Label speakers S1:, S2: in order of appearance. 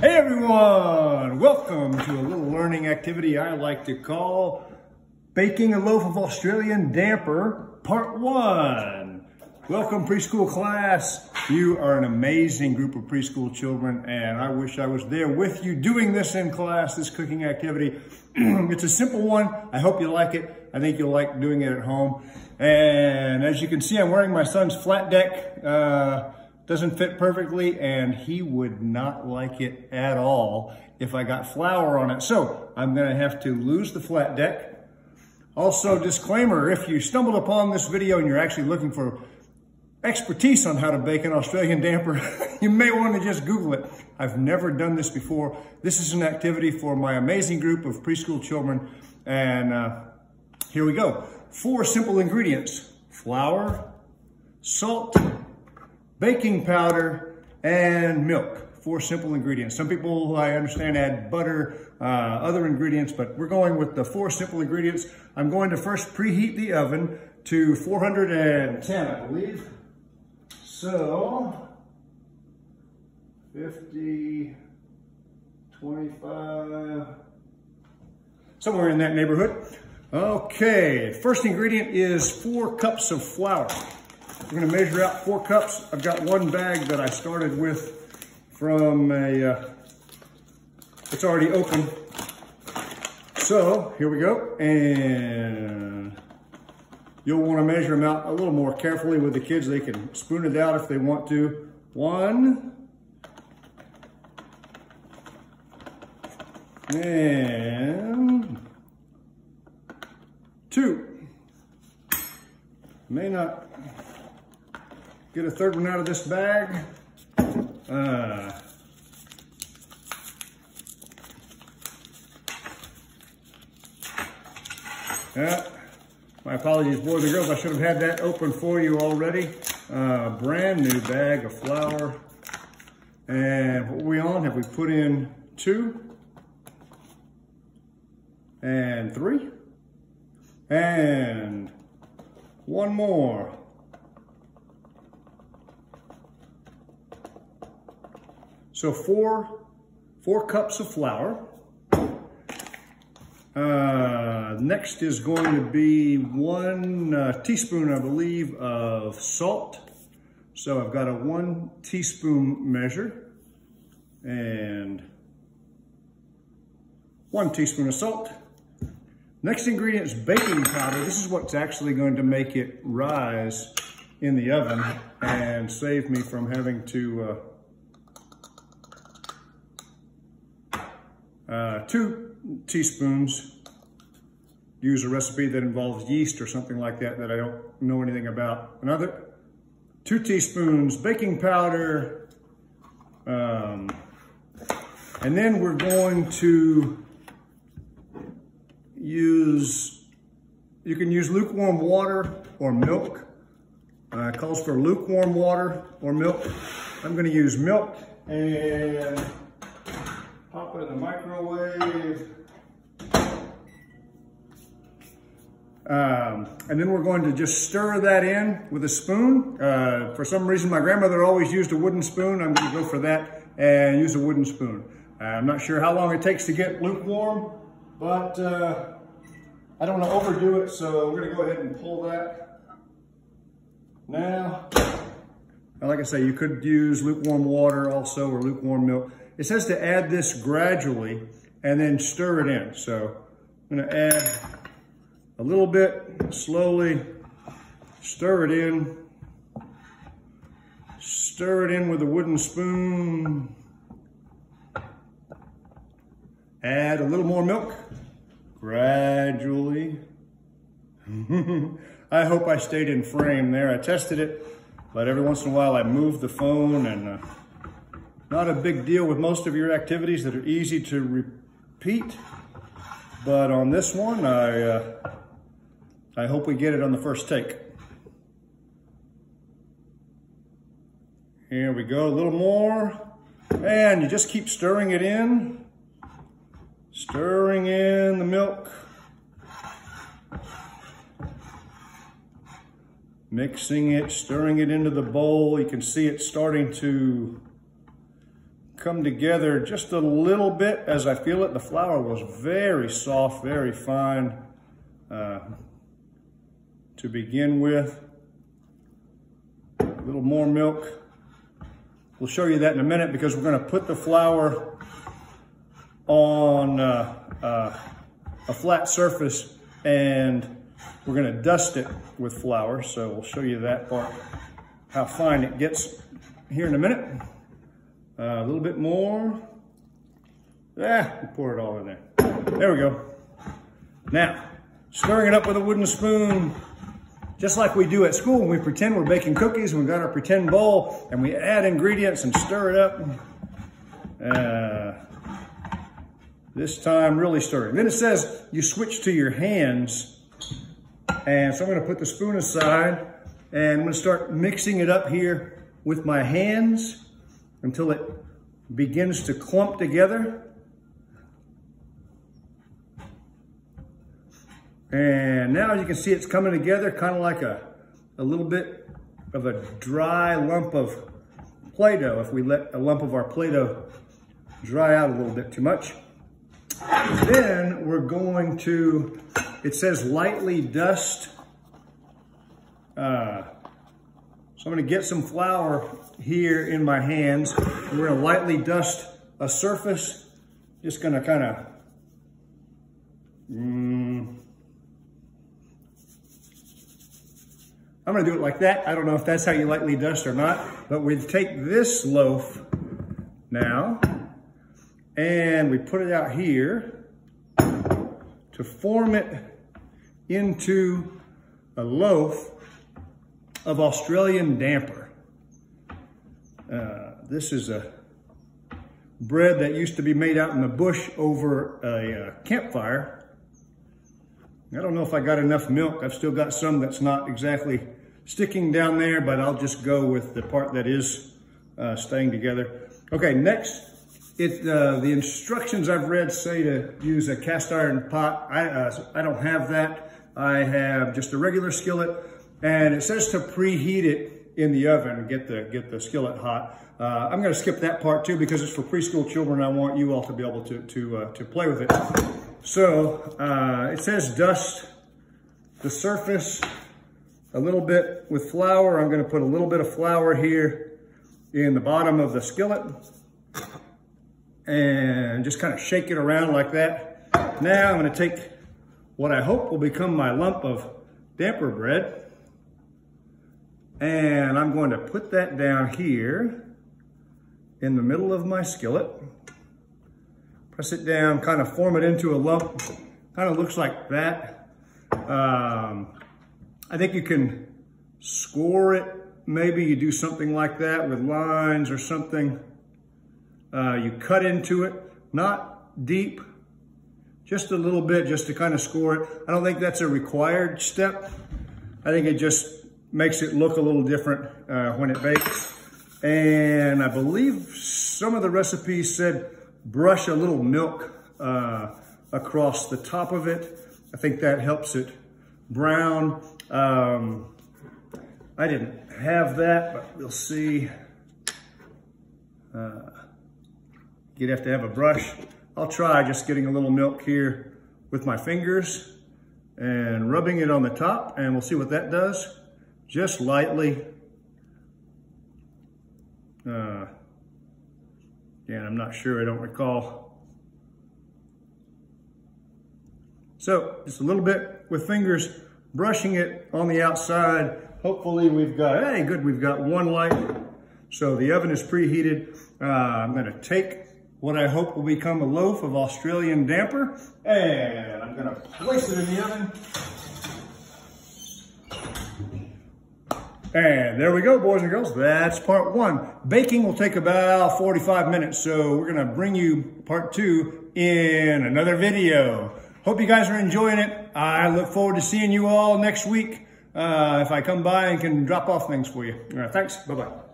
S1: Hey everyone, welcome to a little learning activity I like to call Baking a Loaf of Australian Damper Part 1. Welcome preschool class. You are an amazing group of preschool children and I wish I was there with you doing this in class, this cooking activity. It's a simple one. I hope you like it. I think you'll like doing it at home. And as you can see, I'm wearing my son's flat deck. Doesn't fit perfectly, and he would not like it at all if I got flour on it. So I'm gonna have to lose the flat deck. Also, disclaimer, if you stumbled upon this video and you're actually looking for expertise on how to bake an Australian damper, you may want to just Google it. I've never done this before. This is an activity for my amazing group of preschool children, and here we go. 4 simple ingredients: flour, salt, baking powder, and milk. 4 simple ingredients. Some people, I understand, add butter, other ingredients, but we're going with the 4 simple ingredients. I'm going to first preheat the oven to 410, I believe. So, 50, 25, somewhere in that neighborhood. Okay, first ingredient is 4 cups of flour. We're gonna measure out 4 cups. I've got one bag that I started with from it's already open. So here we go. And you'll wanna measure them out a little more carefully with the kids. They can spoon it out if they want to. 1. And 2. May not get a third one out of this bag. Yeah, my apologies, boys and girls. I should have had that open for you already. Brand new bag of flour. And what are we on? Have we put in 2? And 3? And 1 more. So 4 cups of flour. Next is going to be 1 teaspoon, I believe, of salt. So I've got a 1 teaspoon measure and 1 teaspoon of salt. Next ingredient is baking powder. This is what's actually going to make it rise in the oven and save me from having to 2 teaspoons. Use a recipe that involves yeast or something like that that I don't know anything about. Another 2 teaspoons baking powder. And then we're going to you can use lukewarm water or milk. It calls for lukewarm water or milk. I'm gonna use milk and pop it in the microwave. And then we're going to just stir that in with a spoon. For some reason, my grandmother always used a wooden spoon. I'm gonna go for that and use a wooden spoon. I'm not sure how long it takes to get lukewarm, but I don't want to overdo it, so we're gonna go ahead and pull that. Now, like I say, you could use lukewarm water also or lukewarm milk. It says to add this gradually and then stir it in. So I'm gonna add a little bit, slowly, stir it in with a wooden spoon. Add a little more milk, gradually. I hope I stayed in frame there. I tested it, but every once in a while I move the phone, and not a big deal with most of your activities that are easy to repeat. But on this one, I hope we get it on the first take. Here we go, a little more. And you just keep stirring it in. Stirring in the milk. Mixing it, stirring it into the bowl. You can see it starting to come together just a little bit as I feel it. The flour was very soft, very fine to begin with. A little more milk. We'll show you that in a minute because we're going to put the flour on a flat surface and we're going to dust it with flour. So we'll show you that part, how fine it gets here in a minute. A little bit more. We'll pour it all in there. There we go. Now, stirring it up with a wooden spoon, just like we do at school when we pretend we're baking cookies and we've got our pretend bowl and we add ingredients and stir it up. This time really stirring. Then it says you switch to your hands. And so I'm going to put the spoon aside and I'm going to start mixing it up here with my hands until it begins to clump together. And now as you can see, it's coming together kind of like a little bit of a dry lump of Play-Doh if we let a lump of our Play-Doh dry out a little bit too much. Then we're going to, it says lightly dust. So I'm going to get some flour here in my hands. We're going to lightly dust a surface. Just going to kind of, I'm going to do it like that. I don't know if that's how you lightly dust or not, but we take this loaf now and we put it out here to form it into a loaf of Australian damper. This is a bread that used to be made out in the bush over a campfire. I don't know if I got enough milk. I've still got some that's not exactly sticking down there, but I'll just go with the part that is staying together. Okay, next, the instructions I've read say to use a cast iron pot. I don't have that. I have just a regular skillet, and it says to preheat it in the oven and get the skillet hot. I'm going to skip that part too because it's for preschool children. I want you all to be able to play with it. So it says dust the surface a little bit with flour. I'm going to put a little bit of flour here in the bottom of the skillet and just kind of shake it around like that. Now I'm going to take what I hope will become my lump of damper bread, and I'm going to put that down here in the middle of my skillet. Press it down, kind of form it into a lump. Kind of looks like that. I think you can score it. Maybe you do something like that with lines or something. You cut into it, not deep, just a little bit, just to kind of score it. I don't think that's a required step. I think it just makes it look a little different when it bakes. And I believe some of the recipes said brush a little milk across the top of it. I think that helps it brown. I didn't have that, but we'll see. You'd have to have a brush. I'll try just getting a little milk here with my fingers and rubbing it on the top, and we'll see what that does. Just lightly. Again, I'm not sure, I don't recall. So just a little bit with fingers, brushing it on the outside. Hopefully we've got, hey, good, we've got one light. So the oven is preheated. I'm gonna take what I hope will become a loaf of Australian damper, and I'm gonna place it in the oven. And there we go, boys and girls. That's part one. Baking will take about 45 minutes, so we're gonna bring you part two in another video. Hope you guys are enjoying it. I look forward to seeing you all next week if I come by and can drop off things for you. All right, thanks, bye-bye.